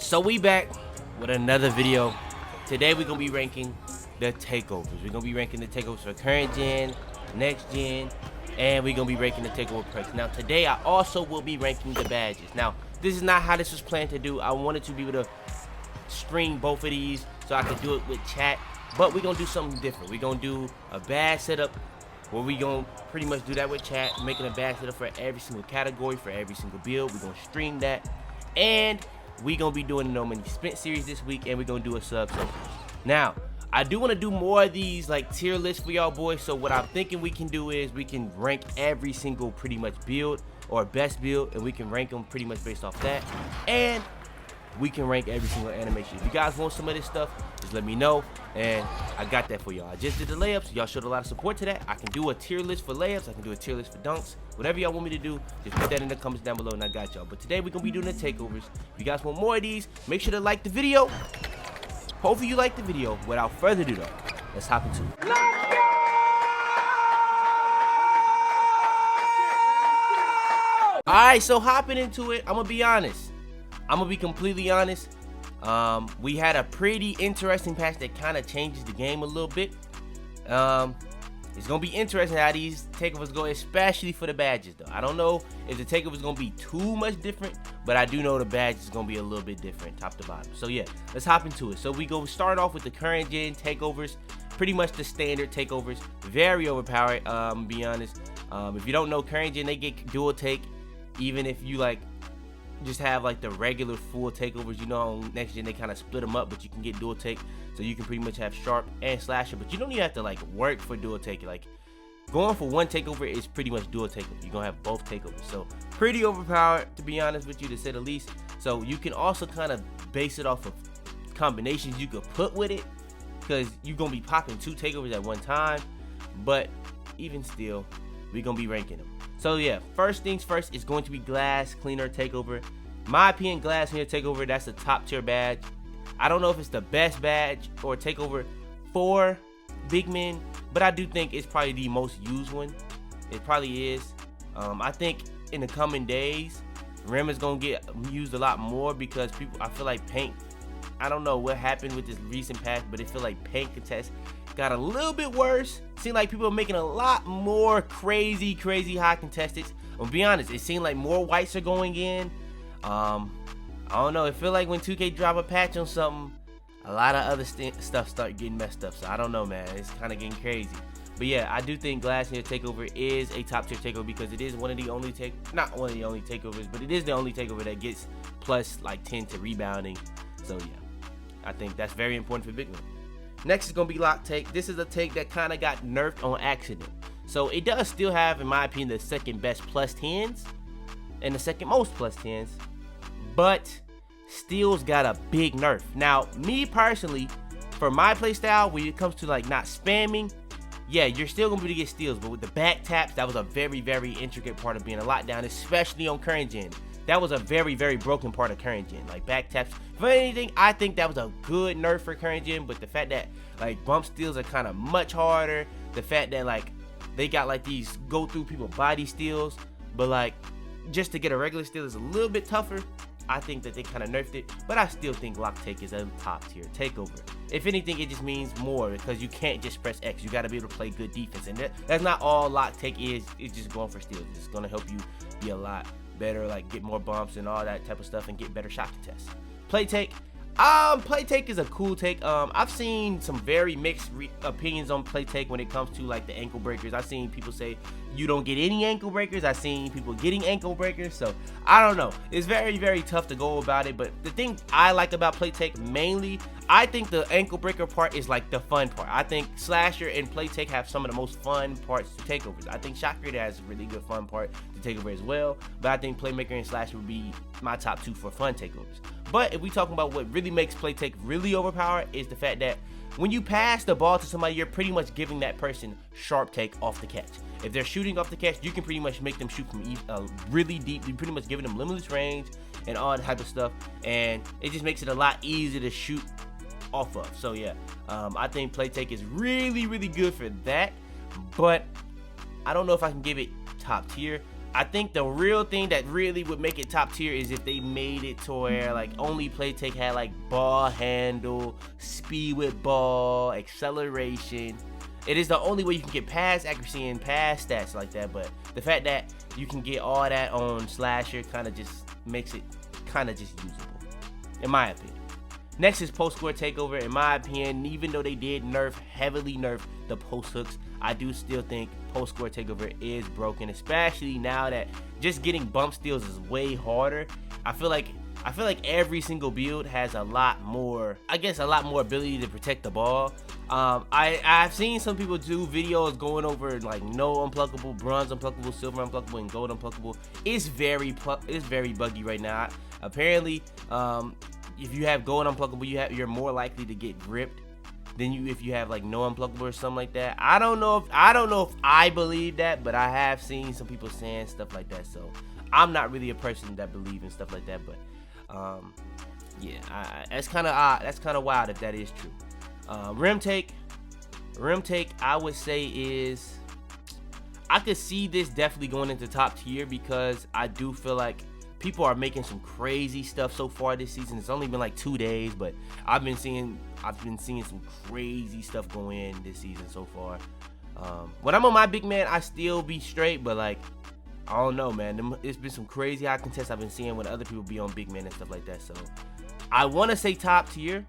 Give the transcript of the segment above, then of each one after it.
So we back with another video. Today we're gonna be ranking the takeovers. We're gonna be ranking the takeovers for current gen, next gen, and we're gonna be ranking the takeover perks. Now today I also will be ranking the badges. Now this is not how this was planned to do. I wanted to be able to stream both of these so I could do it with chat, but we're gonna do something different. We're gonna do a badge setup where we gonna pretty much do that with chat, making a badge setup for every single category, for every single build. We're gonna stream that, and we gonna be doing the No Money Spent series this week, and we're gonna do a sub session. Now I do want to do more of these like tier lists for y'all boys. So what I'm thinking we can do is we can rank every single pretty much build or best build, and we can rank them pretty much based off that, and we can rank every single animation. If you guys want some of this stuff, just let me know, and I got that for y'all. I just did the layups. Y'all showed a lot of support to that. I can do a tier list for layups. I can do a tier list for dunks. Whatever y'all want me to do, just put that in the comments down below, and I got y'all. But today we're gonna be doing the takeovers. If you guys want more of these, make sure to like the video. Hopefully you like the video. Without further ado though, let's hop into it. Alright, so hopping into it, I'm gonna be honest. I'm gonna be completely honest. We had a pretty interesting patch that kind of changes the game a little bit. It's gonna be interesting how these takeovers go, especially for the badges though. I don't know if the takeovers gonna be too much different, but I do know the badges is gonna be a little bit different top to bottom. So yeah, let's hop into it. So we go start off with the current gen takeovers, pretty much the standard takeovers, very overpowered. Be honest, if you don't know, current gen, they get dual take, even if you like just have like the regular full takeovers. You know, on next gen they kind of split them up, but you can get dual take, so you can pretty much have sharp and slasher, but you don't even have to like work for dual take. Like going for one takeover is pretty much dual takeover. You're gonna have both takeovers, so pretty overpowered, to be honest with you, to say the least. So you can also kind of base it off of combinations you could put with it, because you're gonna be popping two takeovers at one time. But even still, we're gonna be ranking them. So yeah, first things first is going to be Glass Cleaner Takeover. My opinion, Glass Cleaner Takeover, that's a top tier badge. I don't know if it's the best badge or takeover for big men, but I do think it's probably the most used one. It probably is. I think in the coming days, Rim is gonna get used a lot more, because people, I feel like paint, I don't know what happened with this recent patch, but it feel like paint contests got a little bit worse. Seemed like people are making a lot more crazy high contested. I'll be honest, it seemed like more whites are going in. I don't know, it feel like when 2K drop a patch on something, a lot of other stuff start getting messed up. So I don't know, man, it's kind of getting crazy. But yeah, I do think Glass Cleaner Takeover is a top tier takeover, because it is one of the only not one of the only takeovers, but it is the only takeover that gets plus like 10 to rebounding. So yeah, I think that's very important for big men. Next is going to be Lock Take. This is a take that kind of got nerfed on accident. So it does still have, in my opinion, the second best plus 10s and the second most plus 10s, but still's got a big nerf. Now, me personally, for my playstyle, when it comes to like not spamming, yeah, you're still going to be able to get steals, but with the back taps, that was a very intricate part of being a lockdown, especially on current gen. That was a very broken part of current gen, like back taps. For anything, I think that was a good nerf for current gen, but the fact that like bump steals are kind of much harder, the fact that like they got like these go through people body steals, but like just to get a regular steal is a little bit tougher. I think that they kind of nerfed it, but I still think Lock Take is a top tier takeover. If anything, it just means more, because you can't just press X. You got to be able to play good defense, and that's not all Lock Take is. It's just going for steals. It's going to help you be a lot better, like get more bumps and all that type of stuff, and get better shot contests. Play take. Play take is a cool take. I've seen some very mixed opinions on play take when it comes to like the ankle breakers. I've seen people say you don't get any ankle breakers. I've seen people getting ankle breakers. So I don't know. It's very tough to go about it. But the thing I like about play take mainly, I think the ankle breaker part is like the fun part. I think slasher and play take have some of the most fun parts to takeovers. I think Sharpshooter has a really good fun part to takeover as well. But I think Playmaker and slasher would be my top two for fun takeovers. But if we talking about what really makes play take really overpowered, is the fact that when you pass the ball to somebody, you're pretty much giving that person sharp take off the catch. If they're shooting off the catch, you can pretty much make them shoot from really deep. You're pretty much giving them limitless range and all that type of stuff, and it just makes it a lot easier to shoot off of. So yeah, I think play take is really good for that, but I don't know if I can give it top tier. I think the real thing that really would make it top tier is if they made it to where like only play take had like ball handle, speed with ball, acceleration. It is the only way you can get pass accuracy and pass stats like that, but the fact that you can get all that on Slasher kind of just makes it kind of just usable, in my opinion. Next is post-score takeover. In my opinion, even though they did heavily nerf the post hooks, I do still think post-score takeover is broken, especially now that just getting bump steals is way harder. I feel like every single build has a lot more ability to protect the ball. I've seen some people do videos going over like no unpluckable, bronze unpluckable, silver unpluckable, and gold unpluckable. It's very buggy right now. Apparently, if you have gold unpluckable, you're more likely to get ripped than if you have like no unpluckable or something like that. I don't know if I believe that, but I have seen some people saying stuff like that. So I'm not really a person that believes in stuff like that, but yeah, that's kind of odd. That's kind of wild if that is true. Rim take, I would say is, I could see this definitely going into top tier because I do feel like people are making some crazy stuff so far this season. It's only been like 2 days, but I've been seeing some crazy stuff go in this season so far. When I'm on my big man, I still be straight, but like, I don't know, man. It's been some crazy high contests I've been seeing when other people be on big man and stuff like that. So I want to say top tier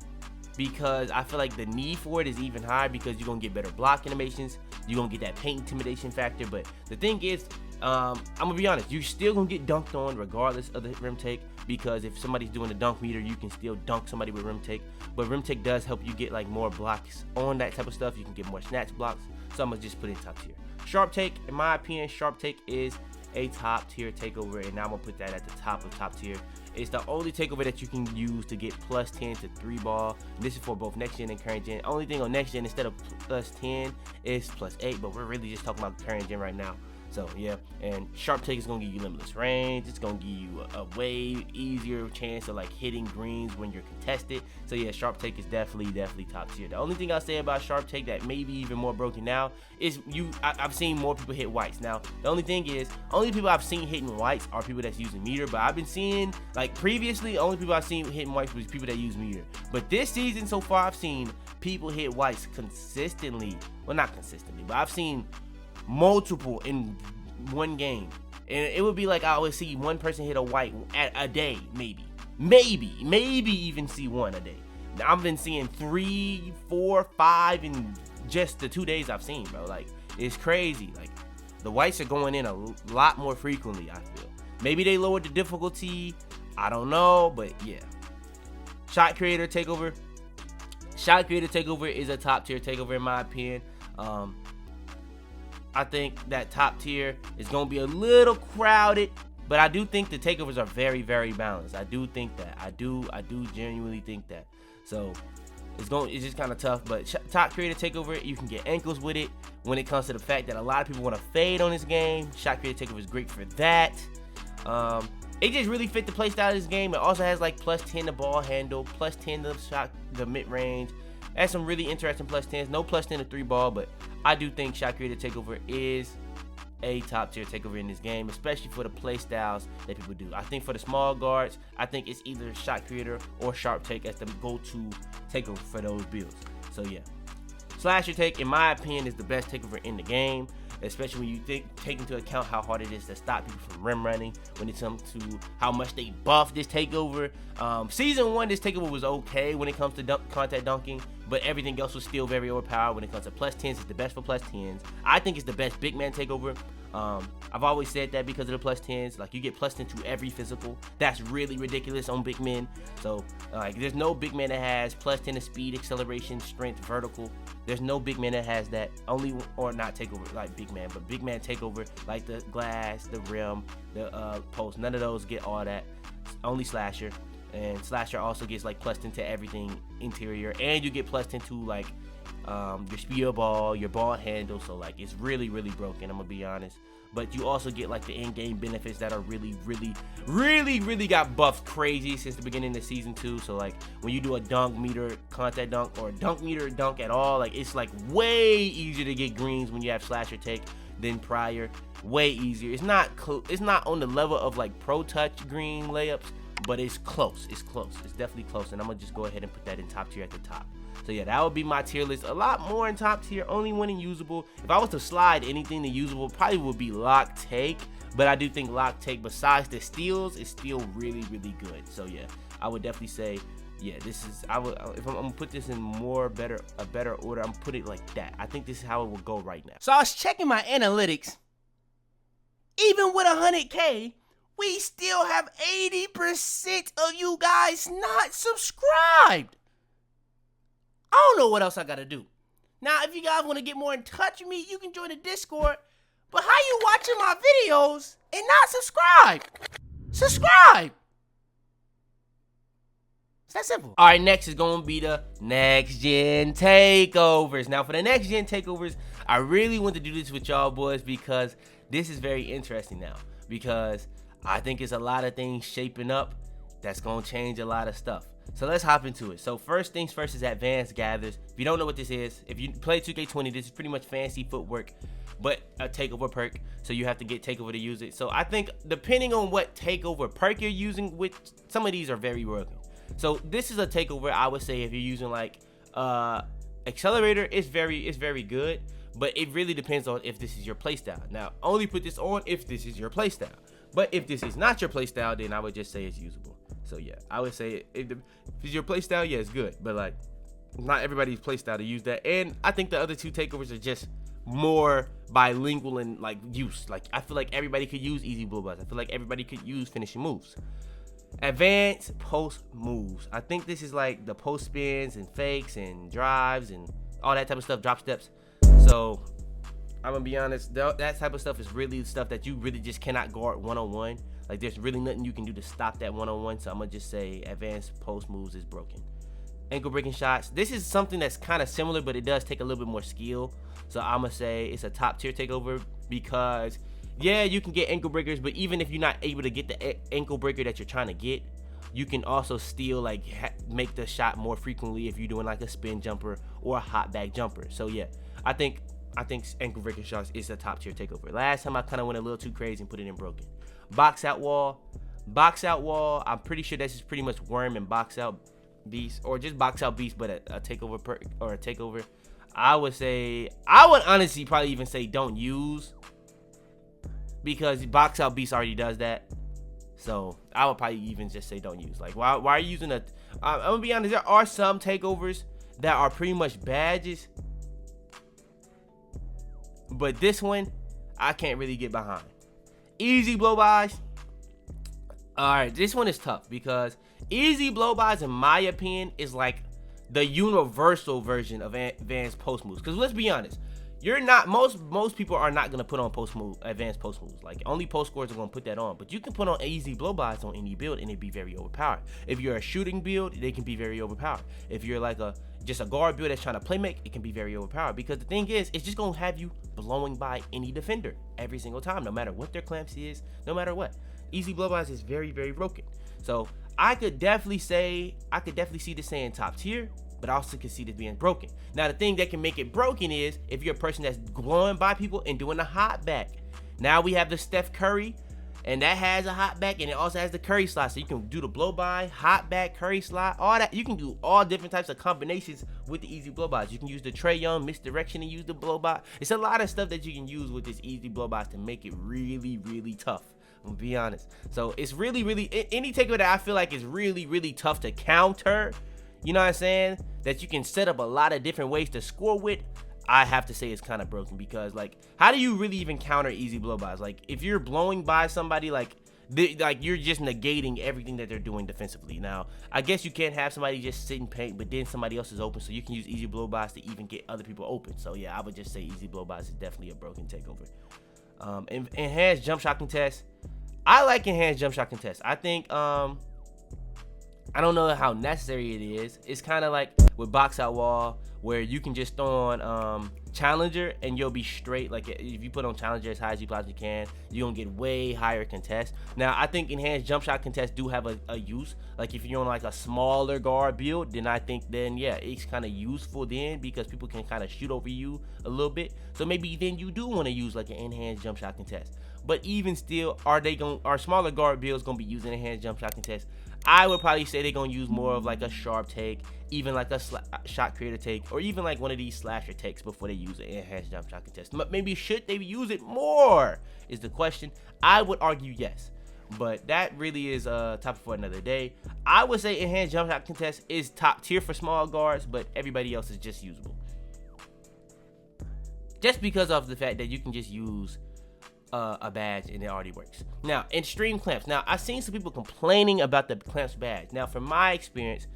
because I feel like the need for it is even higher because you're going to get better block animations. You're going to get that paint intimidation factor. But the thing is, I'm going to be honest, you're still going to get dunked on regardless of the rim take, because if somebody's doing a dunk meter, you can still dunk somebody with rim take. But rim take does help you get like more blocks on that type of stuff. You can get more snatch blocks. So I'm going to just put it in top tier. Sharp take, in my opinion, sharp take is a top tier takeover, and I'm going to put that at the top of top tier. It's the only takeover that you can use to get plus 10 to 3 ball. This is for both next gen and current gen. Only thing on next gen, instead of plus 10, is plus 8, but we're really just talking about current gen right now. So yeah, and sharp take is gonna give you limitless range. It's gonna give you a way easier chance of like hitting greens when you're contested. So yeah, sharp take is definitely top tier. The only thing I'll say about sharp take that may be even more broken now is I've seen more people hit whites. Now the only thing is, only people I've seen hitting whites are people that's using meter. But I've been seeing, like previously, only people I've seen hitting whites was people that use meter. But this season so far, I've seen people hit whites consistently. Well, not consistently, but I've seen multiple in one game, and it would be like I always see one person hit a white at a day, maybe even see one a day. Now, I've been seeing 3, 4, 5 in just the 2 days I've seen, bro. Like, it's crazy. Like, the whites are going in a lot more frequently, I feel. Maybe they lowered the difficulty, I don't know, but yeah. Shot creator takeover is a top tier takeover in my opinion. I think that top tier is going to be a little crowded, but I do think the takeovers are very balanced. I do think that. I do genuinely think that. So it's just kind of tough, but top creator takeover, you can get ankles with it when it comes to the fact that a lot of people want to fade on this game. Shot creator takeover is great for that. It just really fit the play style of this game. It also has like plus 10 to ball handle, plus 10 to shot the mid range. Has some really interesting plus 10s. No plus 10 to 3 ball, but I do think shot creator takeover is a top tier takeover in this game, especially for the play styles that people do. I think for the small guards, I think it's either shot creator or sharp take as the go-to takeover for those builds. So yeah, slasher take, in my opinion, is the best takeover in the game, especially when you take into account how hard it is to stop people from rim running. When it comes to how much they buff this takeover, season 1, this takeover was okay when it comes to contact dunking, but everything else was still very overpowered. When it comes to plus 10s, it's the best for plus 10s. I think it's the best big man takeover. I've always said that because of the plus 10s. Like, you get plus 10 to every physical. That's really ridiculous on big men. So like, there's no big man that has plus 10 to speed, acceleration, strength, vertical. There's no big man that has that. Only, or not takeover like big man, but big man takeover like the glass, the rim, the post. None of those get all that. Only slasher. And slasher also gets like plus 10 to everything interior, and you get plus 10 to like your speed of ball, your ball handle. So like, it's really broken, I'm gonna be honest. But you also get like the in-game benefits that are really got buffed crazy since the beginning of season 2. So like, when you do a dunk meter contact dunk, or a dunk meter dunk at all, like, it's like way easier to get greens when you have slasher take. than prior. Way easier. It's not on the level of like Pro Touch green layups, but it's close. It's close. It's definitely close. And I'm gonna just go ahead and put that in top tier at the top. So yeah, that would be my tier list. A lot more in top tier, only one in usable. If I was to slide anything to usable, probably would be lock take. But I do think lock take, besides the steals, is still really, really good. So yeah, I would definitely say, yeah, this is, if I'm gonna put this in a better order, I'm put it like that. I think this is how it will go right now. So I was checking my analytics. Even with 100K, we still have 80% of you guys not subscribed. I don't know what else I gotta do. Now, if you guys want to get more in touch with me, you can join the Discord. But how you watching my videos and not subscribe? Subscribe! It's that simple. All right, next is going to be the next gen takeovers. Now, for the next gen takeovers, I really want to do this with y'all boys because this is very interesting now. Because I think it's a lot of things shaping up that's going to change a lot of stuff. So let's hop into it. So first things first is advanced gathers. If you don't know what this is, if you play 2K20, this is pretty much fancy footwork, but a takeover perk. So you have to get takeover to use it. So I think depending on what takeover perk you're using, which some of these are very broken. So this is a takeover. I would say if you're using like accelerator, it's very good, but it really depends on if this is your playstyle. Now, only put this on if this is your playstyle. But if this is not your playstyle, then I would just say it's usable. So yeah, I would say if it's your playstyle, yeah, it's good. But like, not everybody's playstyle to use that. And I think the other two takeovers are just more bilingual in like use. Like I feel like everybody could use easy blowbots. I feel like everybody could use finishing moves. Advanced post moves. I think this is like the post spins and fakes and drives and all that type of stuff, drop steps. So I'm gonna be honest, that type of stuff is really stuff that you really just cannot guard one-on-one. Like there's really nothing you can do to stop that one-on-one. So I'm gonna just say advanced post moves is broken. Ankle breaking shots. This is something that's kind of similar, but it does take a little bit more skill. So I'm gonna say it's a top tier takeover because yeah, you can get ankle breakers, but even if you're not able to get the ankle breaker that you're trying to get, you can also still like make the shot more frequently if you're doing like a spin jumper or a hot back jumper. So yeah, I think ankle breaking shots is a top tier takeover. Last time I kind of went a little too crazy and put it in broken. Box out wall. I'm pretty sure this is pretty much worm and box out beast, or just box out beast, but a takeover perk or a takeover. I would honestly probably even say don't use, because box out beast already does that. So I would probably even just say don't use. Like why are you using a? I'm gonna be honest. There are some takeovers that are pretty much badges, but this one I can't really get behind. Easy blow-bys. Alright, this one is tough because easy blow-bys, in my opinion, is like the universal version of advanced post moves. Because let's be honest, you're not, most people are not going to put on advanced post moves. Like only post scorers are going to put that on. But you can put on easy blow-bys on any build and it'd be very overpowered. If you're a shooting build, they can be very overpowered. If you're like just a guard build that's trying to play make, it can be very overpowered. Because the thing is, it's just going to have you blowing by any defender every single time, no matter what their clamps is, no matter what. Easy blow-bys is very, very broken. So I could definitely see this saying top tier, but I also could see this being broken. Now the thing that can make it broken is if you're a person that's glowing by people and doing a hot back. Now we have the Steph Curry, and that has a hot back, and it also has the Curry slide. So you can do the blow by, hot back, Curry slide, all that. You can do all different types of combinations with the easy blow bys. You can use the Trae Young misdirection and use the blow by. It's a lot of stuff that you can use with this easy blow bys to make it really, really tough. I'm gonna be honest. So it's really, really any takeover that I feel like is really, really tough to counter. You know what I'm saying? That you can set up a lot of different ways to score with. I have to say it's kind of broken because like, how do you really even counter easy blow-bys? Like if you're blowing by somebody, like you're just negating everything that they're doing defensively. Now, I guess you can't have somebody just sit in paint, but then somebody else is open, so you can use easy blow-bys to even get other people open. So yeah, I would just say easy blow-bys is definitely a broken takeover. Enhanced jump shot contest. I like enhanced jump shot contest. I think I don't know how necessary it is. It's kind of like with box out wall where you can just throw on Challenger and you'll be straight. Like if you put on Challenger as high as you possibly can, you're gonna get way higher contests. Now I think enhanced jump shot contests do have a use. Like if you're on like a smaller guard build, then I think yeah, it's kind of useful then, because people can kind of shoot over you a little bit. So maybe then you do want to use like an enhanced jump shot contest. But even still, are smaller guard builds gonna be using enhanced jump shot contest? I would probably say they're gonna use more of like a sharp take, even like a shot creator take, or even like one of these slasher takes before they use an enhanced jump shot contest. Maybe should they use it more is the question. I would argue yes, but that really is topic for another day. I would say enhanced jump shot contest is top tier for small guards, but everybody else is just usable, just because of the fact that you can just use a badge and it already works. Now, extreme clamps. Now, I've seen some people complaining about the clamps badge. Now, from my experience,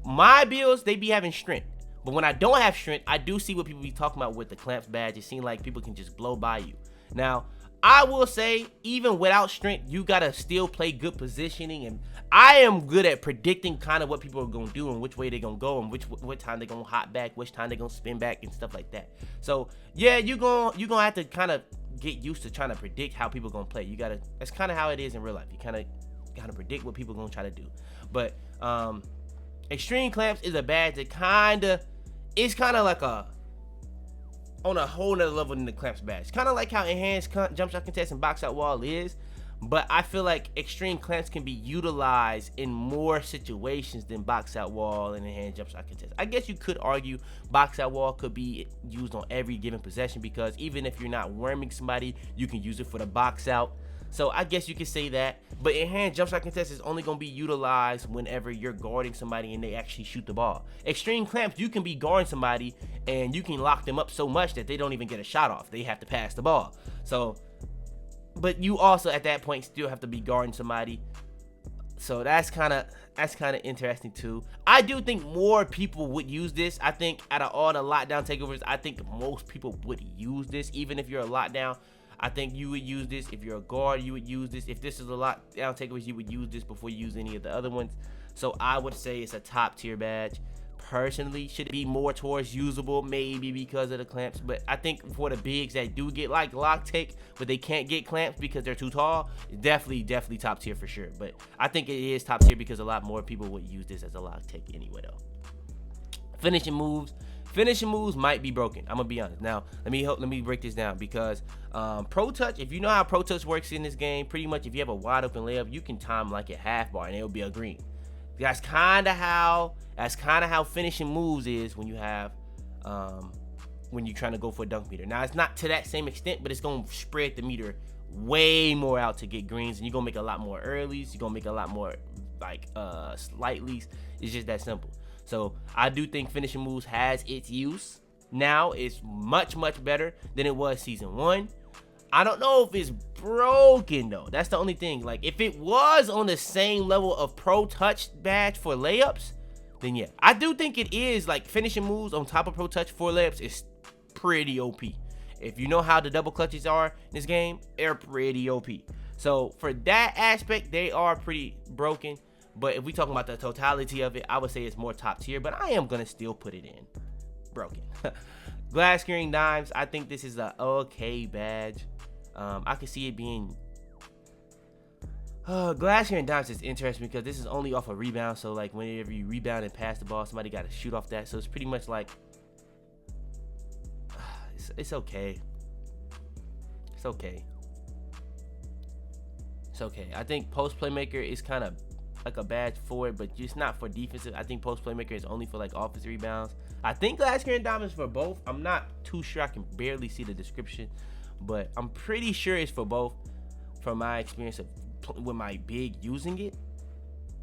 my builds, they be having strength. But when I don't have strength, I do see what people be talking about with the clamps badge. It seems like people can just blow by you. Now, I will say, even without strength, you gotta still play good positioning, and I am good at predicting kind of what people are gonna do and which way they're gonna go and what time they're gonna hop back, which time they're gonna spin back and stuff like that. So yeah, you're gonna have to kind of get used to trying to predict how people gonna play. That's kind of how it is in real life. You kind of gotta predict what people gonna try to do. But extreme clamps is a badge that it's kind of like on a whole nother level than the clamps badge. Kind of like how enhanced jump shot contest and box out wall is, but I feel like extreme clamps can be utilized in more situations than box out wall and enhanced jump shot contest. I guess you could argue box out wall could be used on every given possession, because even if you're not worming somebody, you can use it for the box out. So I guess you could say that. But enhanced jump shot contest is only going to be utilized whenever you're guarding somebody and they actually shoot the ball. Extreme clamps, you can be guarding somebody and you can lock them up so much that they don't even get a shot off. They have to pass the ball. So, but you also at that point still have to be guarding somebody. So that's kind of interesting too. I do think more people would use this. I think out of all the lockdown takeovers, I think most people would use this. Even if you're a lockdown, I think you would use this. If you're a guard, you would use this. If this is a lockdown takeovers, you would use this before you use any of the other ones. So I would say it's a top tier badge. Personally, should it be more towards usable? Maybe because of the clamps. But I think for the bigs that do get like lock take, but they can't get clamps because they're too tall, definitely top tier for sure. But I think it is top tier because a lot more people would use this as a lock take anyway though. Finishing moves might be broken. I'm gonna be honest. Now let me break this down, because pro touch, if you know how pro touch works in this game, pretty much if you have a wide open layup, you can time like a half bar and it'll be a green. That's kind of how finishing moves is when you have when you're trying to go for a dunk meter. Now it's not to that same extent, but it's gonna spread the meter way more out to get greens, and you're gonna make a lot more earlies. You're gonna make a lot more like slightlies. It's just that simple. So I do think finishing moves has its use. Now it's much better than it was season 1. I don't know if it's broken though. That's the only thing. Like if it was on the same level of pro touch badge for layups, then yeah. I do think it is, like finishing moves on top of pro touch for layups is pretty OP. If you know how the double clutches are in this game, they're pretty OP. So for that aspect, they are pretty broken. But if we talking about the totality of it, I would say it's more top tier, but I am gonna still put it in broken. Glass screen dimes, I think this is a okay badge. I can see it being glass screen dimes is interesting because this is only off a rebound. So like whenever you rebound and pass the ball, somebody got to shoot off that. So it's pretty much like it's okay. It's okay. It's okay. I think post playmaker is kind of like a badge for it, but just not for defensive. I think post playmaker is only for like offensive rebounds. I think glass screen diamonds for both. I'm not too sure. I can barely see the description, but I'm pretty sure it's for both from my experience of with my big using it.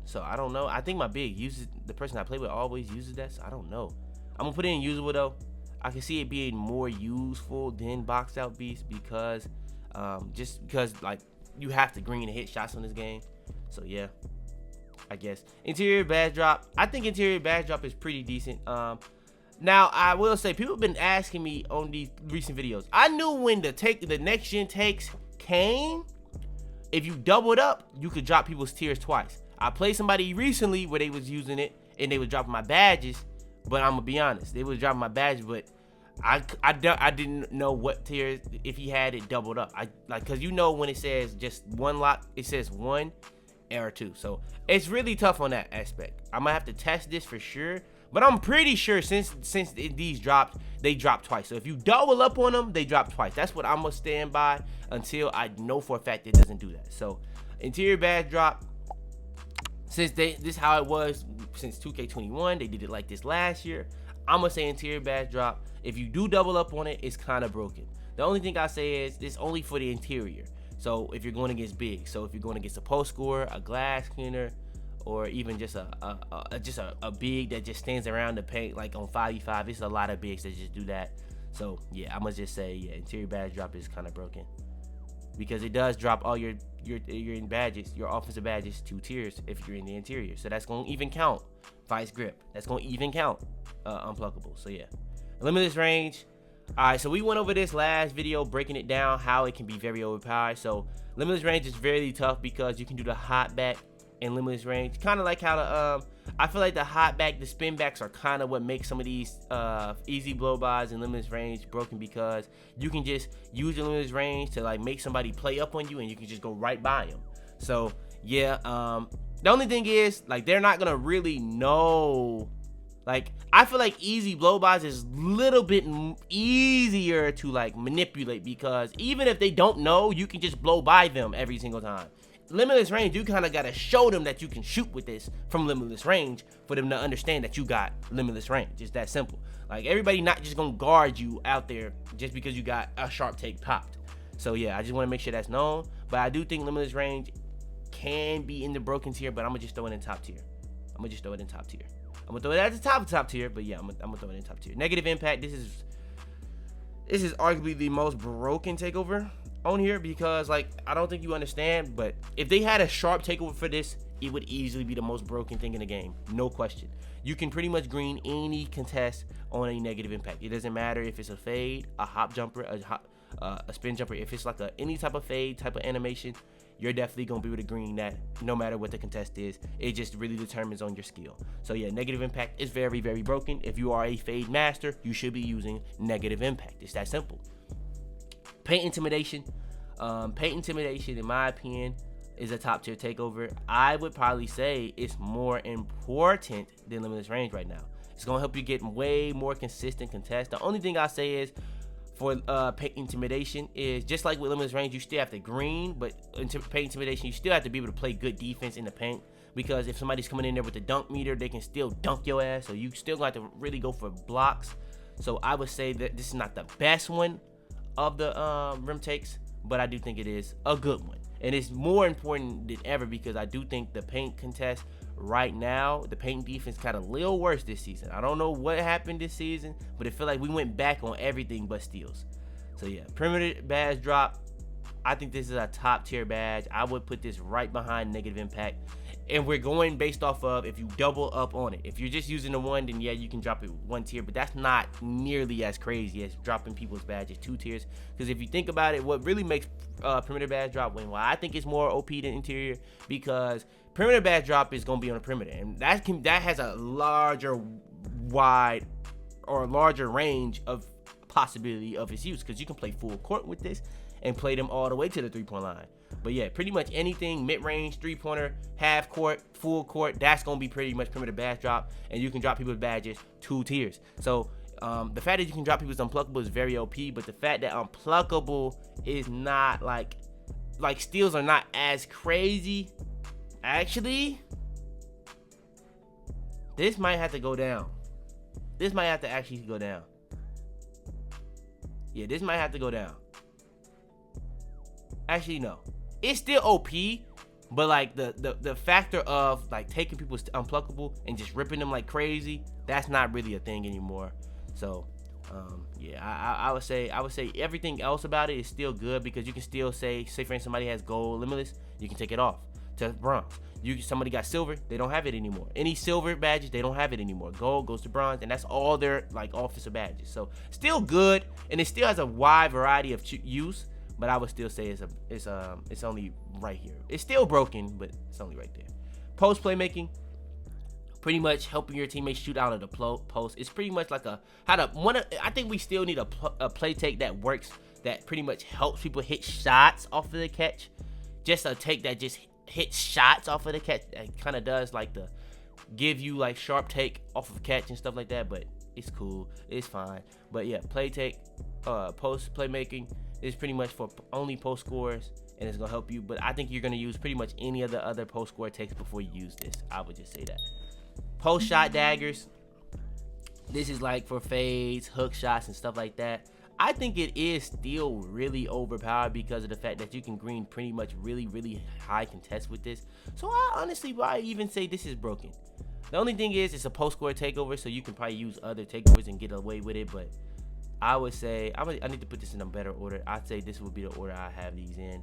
So I don't know. I think my big uses, the person I play with always uses that, so I don't know. I'm gonna put it in usable though. I can see it being more useful than box out beast because just because like you have to green and hit shots on this game. So yeah, I guess interior badge drop. I think interior badge drop is pretty decent. Now I will say people have been asking me on these recent videos. I knew when the next gen takes came, if you doubled up, you could drop people's tiers twice. I played somebody recently where they was using it and they was dropping my badges, But I'm gonna be honest, they was dropping my badge, but I didn't know what tiers if he had it doubled up. Cause you know when it says just one lock, it says 1 or 2. So it's really tough on that aspect. I'm gonna have to test this for sure. But I'm pretty sure since these dropped, they dropped twice. So if you double up on them, they drop twice. That's what I'm gonna stand by until I know for a fact it doesn't do that. So interior badge drop. Since this how it was since 2K21, they did it like this last year. I'm gonna say interior badge drop. If you do double up on it, it's kind of broken. The only thing I say is it's only for the interior. So if you're going against big, so if you're going against a post scorer, a glass cleaner, or even just a big that just stands around the paint like on 5v5, it's a lot of bigs that just do that. So yeah, I'm gonna just say yeah, interior badge drop is kind of broken because it does drop all your badges, your offensive badges 2 tiers if you're in the interior. So that's gonna even count vice grip. That's gonna even count unpluckable. So yeah, limitless range. All right, so we went over this last video breaking it down how it can be very overpowered. So limitless range is very tough because you can do the hot back in limitless range, kind of like how the I feel like the hot back, the spin backs are kind of what makes some of these easy Blowbots in limitless range broken, because you can just use the limitless range to like make somebody play up on you and you can just go right by them. So yeah, the only thing is like they're not gonna really know. Like I feel like easy Blowbots is a little bit easier to like manipulate, because even if they don't know, you can just blow by them every single time. Limitless range, you kind of got to show them that you can shoot with this from limitless range for them to understand that you got limitless range. It's that simple. Like everybody not just gonna guard you out there just because you got a sharp take popped. So yeah, I just want to make sure that's known. But I do think limitless range can be in the broken tier, but I'm gonna just throw it in top tier. I'm gonna just throw it in top tier. I'm gonna throw it at the top tier, but yeah, I'm gonna throw it in top tier. Negative impact. This is arguably the most broken takeover on here, because like I don't think you understand, but if they had a sharp takeover for this, it would easily be the most broken thing in the game, no question. You can pretty much green any contest on a negative impact. It doesn't matter if it's a fade, a hop jumper, a spin jumper. If it's like any type of fade type of animation, you're definitely gonna be able to green that no matter what the contest is. It just really determines on your skill. So yeah, negative impact is very, very broken. If you are a fade master, you should be using negative impact. It's that simple. Paint intimidation. Paint intimidation, in my opinion, is a top tier takeover. I would probably say it's more important than limitless range right now. It's gonna help you get way more consistent contests. The only thing I say is for paint intimidation is just like with limitless range, you still have to green, but paint intimidation, you still have to be able to play good defense in the paint, because if somebody's coming in there with the dunk meter, they can still dunk your ass. So you still got to really go for blocks. So I would say that this is not the best one of the rim takes, but I do think it is a good one, and it's more important than ever because I do think the paint contest right now, the paint defense got a little worse this season. I don't know what happened this season, but it feel like we went back on everything but steals. So yeah, perimeter badge drop. I think this is a top tier badge. I would put this right behind negative impact, and we're going based off of if you double up on it. If you're just using the 1, then yeah, you can drop it 1 tier, but that's not nearly as crazy as dropping people's badges 2 tiers. Because if you think about it, what really makes perimeter badge drop win, well, I think it's more OP than interior, because perimeter badge drop is going to be on the perimeter, and that has a larger range of possibility of its use, because you can play full court with this and play them all the way to the 3-point line. But yeah, pretty much anything mid-range, 3-pointer, half court, full court, that's gonna be pretty much perimeter badge drop, and you can drop people's badges 2 tiers. So the fact that you can drop people's unpluckable is very OP, but the fact that unpluckable is not like steals are not as crazy. Actually, this might have to go down. This might have to actually go down. Yeah, this might have to go down. Actually, no. It's still OP, but like the factor of like taking people's unpluckable and just ripping them like crazy, that's not really a thing anymore. So yeah, I would say everything else about it is still good, because you can still say for instance somebody has gold limitless, you can take it off to bronze. Somebody got silver, they don't have it anymore. Any silver badges, they don't have it anymore. Gold goes to bronze, and that's all their like offensive badges. So still good, and it still has a wide variety of use. But I would still say it's only right here. It's still broken, but it's only right there. Post playmaking. pretty much helping your teammates shoot out of the post. It's pretty much like I think we still need a play take that works, that pretty much helps people hit shots off of the catch. Just a take that just hits shots off of the catch. It kind of does like the give you like sharp take off of catch and stuff like that, but it's cool, it's fine. But yeah, play take, post playmaking is pretty much for only post scores, and it's gonna help you. But I think you're gonna use pretty much any of the other post score takes before you use this. I would just say that. Post shot daggers, this is like for fades, hook shots, and stuff like that. I think it is still really overpowered because of the fact that you can green pretty much really high contest with this. So I honestly probably even say this is broken. The only thing is it's a post score takeover, so you can probably use other takeovers and get away with it. But I would say I need to put this in a better order. I'd say this would be the order I have these in.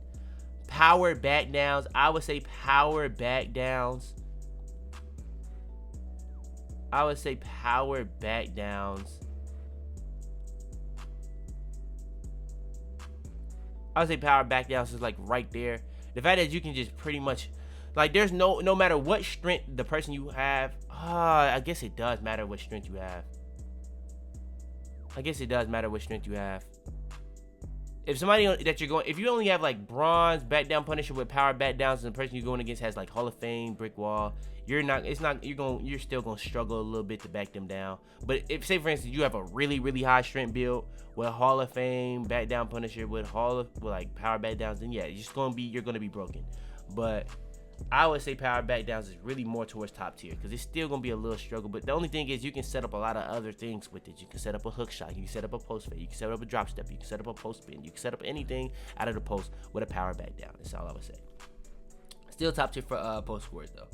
Power back downs. I would say power back downs. I would say power back downs. I would say power back downs is like right there. The fact that you can just pretty much, like, there's no matter what strength the person you have. I guess it does matter what strength you have. I guess it does matter what strength you have. If somebody that you're going, if you only have like bronze back down punisher with power back downs, and the person you're going against has like Hall of Fame brick wall, you're still gonna struggle a little bit to back them down. But if, say for instance, you have a really high strength build with Hall of Fame back down punisher with like power back downs, then yeah, you're gonna be broken. But I would say power back downs is really more towards top tier, because it's still gonna be a little struggle. But the only thing is you can set up a lot of other things with it. You can set up a hook shot, you can set up a post fade, you can set up a drop step, you can set up a post spin, you can set up anything out of the post with a power back down. That's all I would say. Still top tier for post scores though,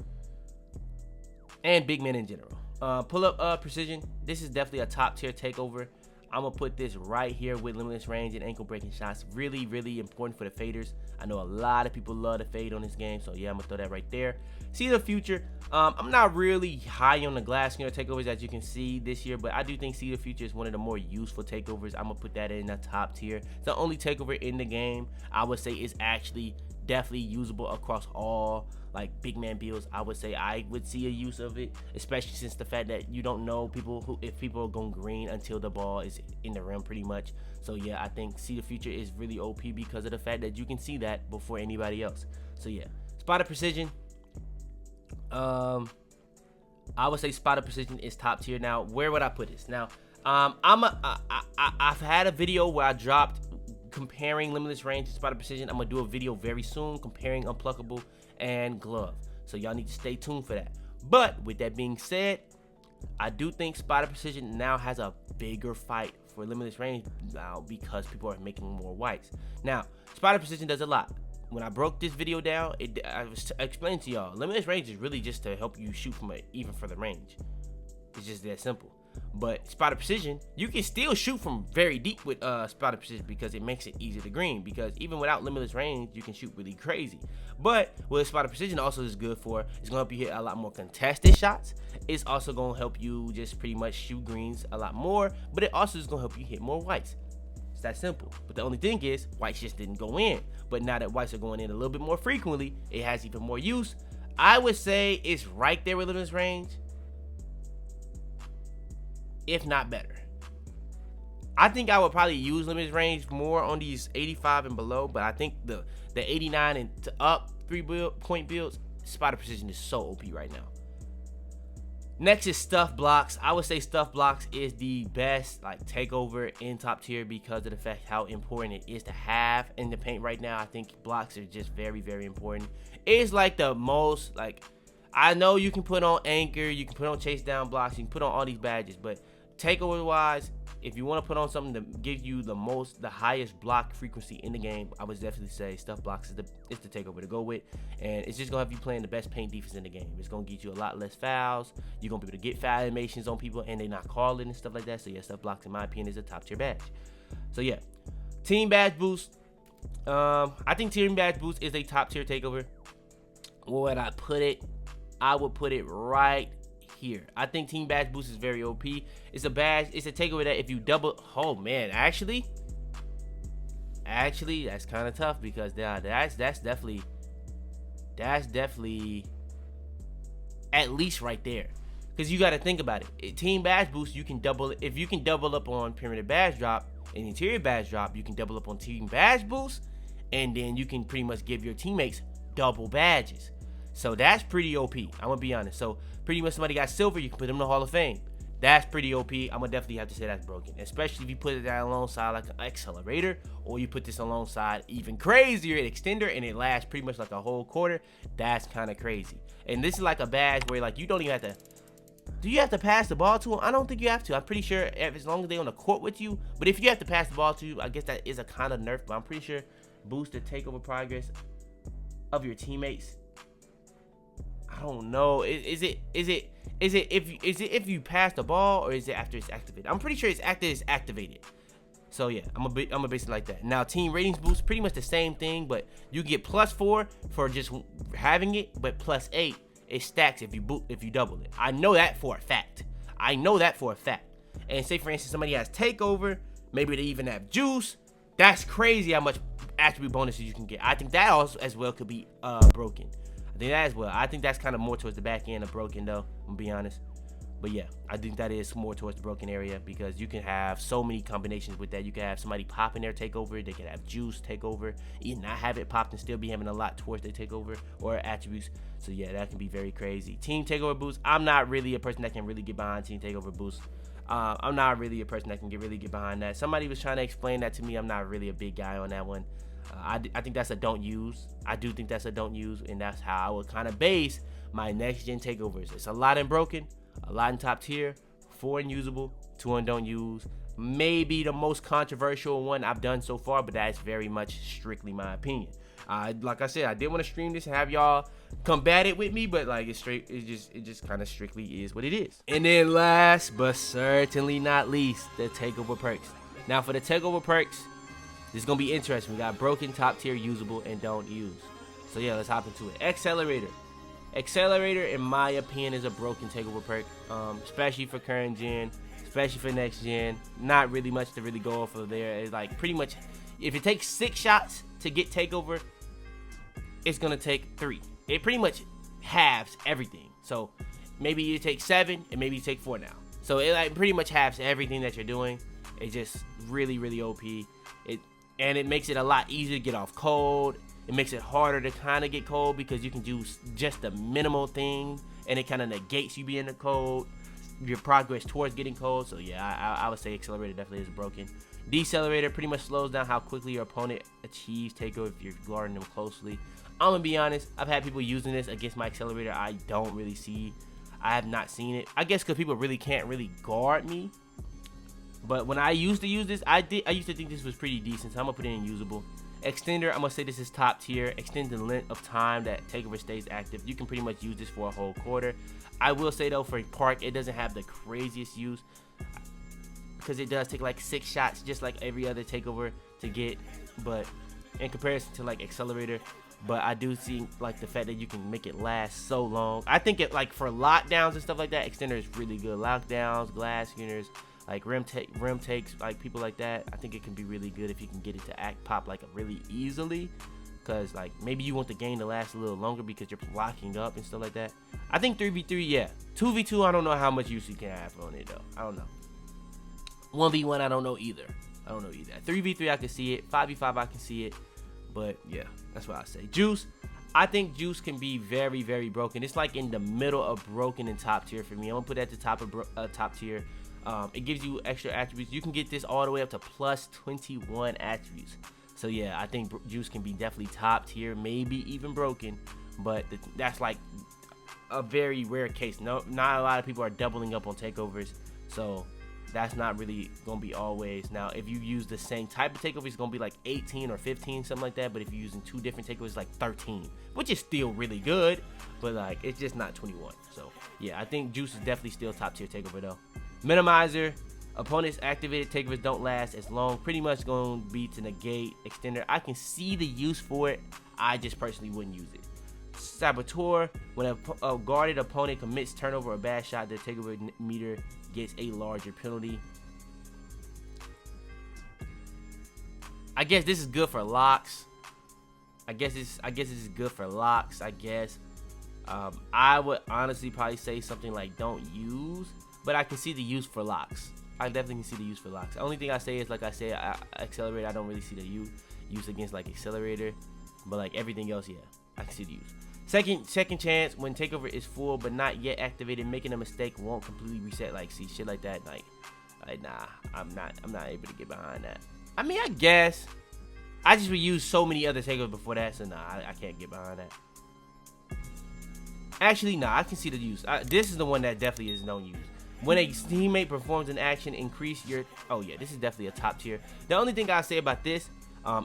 and big men in general. Pull up precision. This is definitely a top tier takeover. I'm gonna put this right here with limitless range and ankle breaking shots. Really important for the faders. I know a lot of people love to fade on this game, so yeah, I'm gonna throw that right there. See the future. I'm not really high on the glass takeovers, as you can see this year, but I do think See the Future is one of the more useful takeovers. I'm gonna put that in the top tier. It's the only takeover in the game I would say is actually definitely usable across all like big man builds. I would say I would see a use of it, especially since the fact that you don't know if people are going green until the ball is in the rim pretty much. So yeah, I think See the Future is really OP because of the fact that you can see that before anybody else. So yeah, spotted precision. I would say spotted precision is top tier. Now, where would I put this? Now, I've had a video where I dropped comparing limitless range to spotted precision. I'm gonna do a video very soon comparing unpluckable and glove, so y'all need to stay tuned for that. But with that being said, I do think spotted precision now has a bigger fight for limitless range now because people are making more whites. Now, spotted precision does a lot. When I broke this video down, I was explaining to y'all, limitless range is really just to help you shoot from an even further range. It's just that simple. But spotted precision, you can still shoot from very deep with spotted precision because it makes it easier to green, because even without limitless range, you can shoot really crazy. But what spotted precision also is good for, it's gonna help you hit a lot more contested shots. It's also gonna help you just pretty much shoot greens a lot more, but it also is gonna help you hit more whites. It's that simple. But the only thing is, whites just didn't go in. But now that whites are going in a little bit more frequently, it has even more use. I would say it's right there with limitless range, if not better. I think I would probably use limited range more on these 85 and below, but I think the 89 and to up 3-point builds, spotted precision is so OP right now. Next is stuff blocks. I would say stuff blocks is the best like takeover in top tier because of the fact how important it is to have in the paint right now. I think blocks are just very important. It's like the most, like, I know you can put on anchor, you can put on chase down blocks, you can put on all these badges, but takeover wise, if you want to put on something to give you the highest block frequency in the game, I would definitely say stuff blocks is the takeover to go with, and it's just gonna have you playing the best paint defense in the game. It's gonna get you a lot less fouls. You're gonna be able to get foul animations on people, and they're not calling and stuff like that. So yeah, stuff blocks in my opinion is a top tier badge. So yeah, team badge boost. I think team badge boost is a top tier takeover. Where would I put it? I would put it right here. I think team badge boost is very OP. It's a badge, it's a takeover that if you double, oh man, actually that's kind of tough because that's definitely at least right there. Because you got to think about it. Team badge boost, you can double. If you can double up on perimeter badge drop and interior badge drop, you can double up on team badge boost, and then you can pretty much give your teammates double badges. So that's pretty OP. I'm gonna be honest. So pretty much somebody got silver, you can put them in the Hall of Fame. That's pretty OP. I'm gonna definitely have to say that's broken, especially if you put it that alongside like an accelerator, or you put this alongside even crazier an extender, and it lasts pretty much like a whole quarter. That's kind of crazy. And this is like a badge where like you don't even have to. Do you have to pass the ball to them? I don't think you have to. I'm pretty sure as long as they're on the court with you. But if you have to pass the ball to you, I guess that is a kind of nerf. But I'm pretty sure boost the takeover progress of your teammates. I don't know. Is it if you pass the ball, or is it after it's activated? I'm pretty sure it's after it's activated. So yeah, I'm gonna base it like that. Now team ratings boost, pretty much the same thing, but you get +4 for just having it, but +8 it stacks if you double it. I know that for a fact. And say for instance somebody has takeover, maybe they even have juice. That's crazy how much attribute bonuses you can get. I think that also as well could be broken. I think that as well. I think that's kind of more towards the back end of broken though, I'm gonna be honest. But yeah, I think that is more towards the broken area, because you can have so many combinations with that. You can have somebody popping their takeover, they can have juice takeover, even not have it popped and still be having a lot towards their takeover or attributes. So yeah, that can be very crazy. Team takeover boost, I'm not really a person that can really get behind team takeover boost. I'm not really a person that can really get behind that. Somebody was trying to explain that to me. I'm not really a big guy on that one. I think that's a don't use. I do think that's a don't use, and that's how I would kind of base my next gen takeovers. It's a lot in broken, a lot in top tier, 4 in usable, 2 in don't use. Maybe the most controversial one I've done so far, but that's very much strictly my opinion. Like I said, I did want to stream this and have y'all combat it with me, but like it just kind of strictly is what it is. And then last but certainly not least, the takeover perks. Now for the takeover perks, this is gonna be interesting. We got broken, top tier, usable, and don't use. So yeah, let's hop into it. Accelerator. Accelerator, in my opinion, is a broken takeover perk, especially for current gen, especially for next gen. Not really much to really go off of there. It's like pretty much, if it takes 6 shots to get takeover, it's gonna take 3. It pretty much halves everything. So maybe you take 7 and maybe you take 4 now. So it like pretty much halves everything that you're doing. It's just really, really OP. It makes it a lot easier to get off cold. It makes it harder to kind of get cold because you can do just the minimal thing, and it kind of negates you being in the cold, your progress towards getting cold. So yeah, I would say accelerator definitely is broken. Decelerator pretty much slows down how quickly your opponent achieves takeover if you're guarding them closely. I'm gonna be honest, I've had people using this against my accelerator. I don't really see, I have not seen it. I guess because people really can't really guard me. But when I used to use this, I used to think this was pretty decent, so I'm gonna put it in usable. Extender, I'm gonna say this is top tier. Extend the length of time that takeover stays active. You can pretty much use this for a whole quarter. I will say though, for Park, it doesn't have the craziest use because it does take like 6 shots, just like every other takeover to get. But in comparison to like accelerator, but I do see like the fact that you can make it last so long. I think it like for lockdowns and stuff like that, extender is really good. Lockdowns, glass uners, like rim takes, like people like that. I think it can be really good if you can get it to pop like really easily, because like maybe you want the game to last a little longer because you're locking up and stuff like that. I think 3v3, yeah. 2v2, I don't know how much use you can have on it though. I don't know. 1v1, I don't know either. 3v3, I can see it. 5v5, I can see it. But yeah, that's what I say. Juice, I think juice can be very, very broken. It's like in the middle of broken and top tier for me. I'm gonna put it at the top of top tier. It gives you extra attributes. You can get this all the way up to plus 21 attributes. So yeah, I think juice can be definitely top tier, maybe even broken. But that's like a very rare case. No, not a lot of people are doubling up on takeovers. So that's not really gonna be always. Now, if you use the same type of takeover, it's gonna be like 18 or 15, something like that. But if you're using 2 different takeovers, it's like 13, which is still really good. But like, it's just not 21. So yeah, I think juice is definitely still top tier takeover though. Minimizer, opponents activated takeovers don't last as long. Pretty much gonna be to negate. Extender, I can see the use for it. I just personally wouldn't use it. Saboteur, when a guarded opponent commits turnover or bad shot, the takeover meter gets a larger penalty. I guess this is good for locks. I guess this is good for locks. I guess I would honestly probably say something like don't use, but I can see the use for locks. I definitely can see the use for locks. The only thing I say is, like I said, accelerator, I don't really see the use against like accelerator, but like everything else, yeah, I can see the use. Second chance, when takeover is full but not yet activated, making a mistake won't completely reset. Like, see, shit like that, like nah, I'm not able to get behind that. I mean, I guess I just reused so many other takeovers before that, so nah, I can't get behind that. Actually, nah, I can see the use. This is the one that definitely is no use. When a teammate performs an action, increase your... Oh, yeah, this is definitely a top tier. The only thing I'll say about this,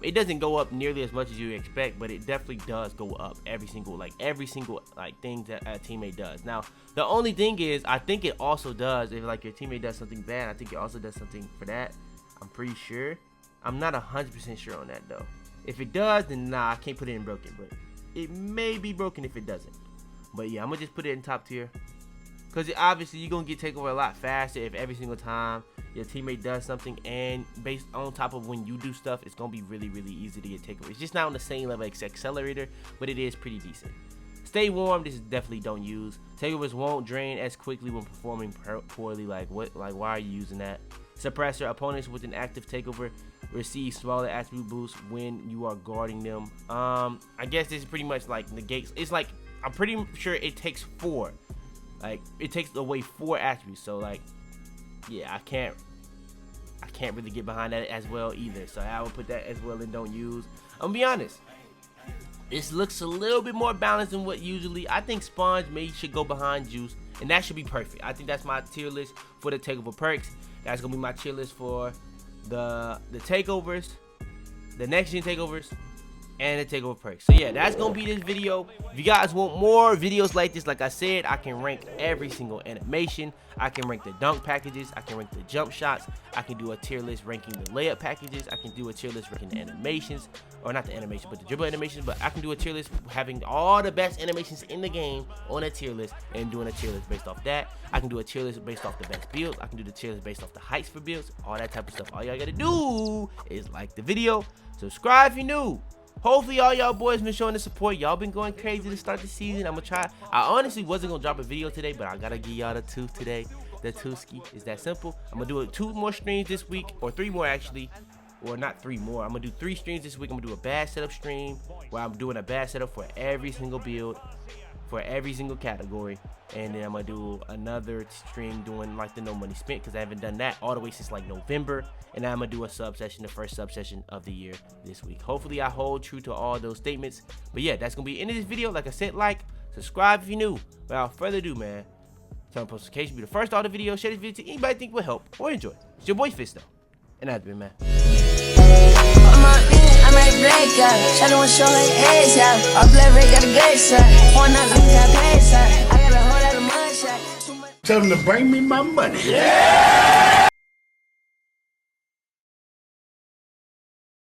it doesn't go up nearly as much as you expect, but it definitely does go up every single thing that a teammate does. Now, the only thing is, I think it also does, if like your teammate does something bad, I think it also does something for that. I'm pretty sure. I'm not 100% sure on that, though. If it does, then nah, I can't put it in broken, but it may be broken if it doesn't. But yeah, I'm going to just put it in top tier. Because obviously you're going to get takeover a lot faster if every single time your teammate does something, and based on top of when you do stuff, it's going to be really, really easy to get takeover. It's just not on the same level as accelerator, but it is pretty decent. Stay warm, this is definitely don't use. Takeovers won't drain as quickly when performing poorly. Like why are you using that? Suppressor, opponents with an active takeover receive smaller attribute boosts when you are guarding them. I guess this is pretty much like negates. It's like, I'm pretty sure it takes 4. Like, it takes away 4 attributes. So like, yeah, I can't really get behind that as well either. So I would put that as well in don't use. I'm gonna be honest, this looks a little bit more balanced than what usually. I think Sponge should go behind Juice, and that should be perfect. I think that's my tier list for the Takeover Perks. That's gonna be my tier list for the takeovers, the next gen takeovers, and the Takeover Perks. So yeah, that's gonna be this video. If you guys want more videos like this, like I said, I can rank every single animation. I can rank the dunk packages. I can rank the jump shots. I can do a tier list ranking the layup packages. I can do a tier list ranking the animations, or not the animation, but the dribble animations. But I can do a tier list having all the best animations in the game on a tier list, and doing a tier list based off that. I can do a tier list based off the best builds. I can do the tier list based off the heights for builds, all that type of stuff. All y'all gotta do is like the video, subscribe if you're new. Hopefully all y'all boys been showing the support. Y'all been going crazy to start the season. I'm gonna try. I honestly wasn't gonna drop a video today, but I gotta give y'all the tooth today. The Tooski is that simple. I'm gonna do 2 more streams this week, or 3 more actually, or not 3 more. I'm gonna do 3 streams this week. I'm gonna do a bad setup stream where I'm doing a bad setup for every single build, for every single category, and then I'm gonna do another stream doing like the no money spent, because I haven't done that all the way since like November. And I'm gonna do a sub session, the first sub session of the year this week. Hopefully I hold true to all those statements. But yeah, that's gonna be the end of this video. Like I said, like, subscribe if you're new. Without further ado, man, turn on notifications, be the first to all the videos. Share this video to anybody think will help or enjoy. It's your boy Fitz though, and I've been, man. I'm a black guy, shawty wanna show her ass out. Our black red got a good side, one night we got bad side. I got a whole lot of mud shot. Tell them to bring me my money. Yeah!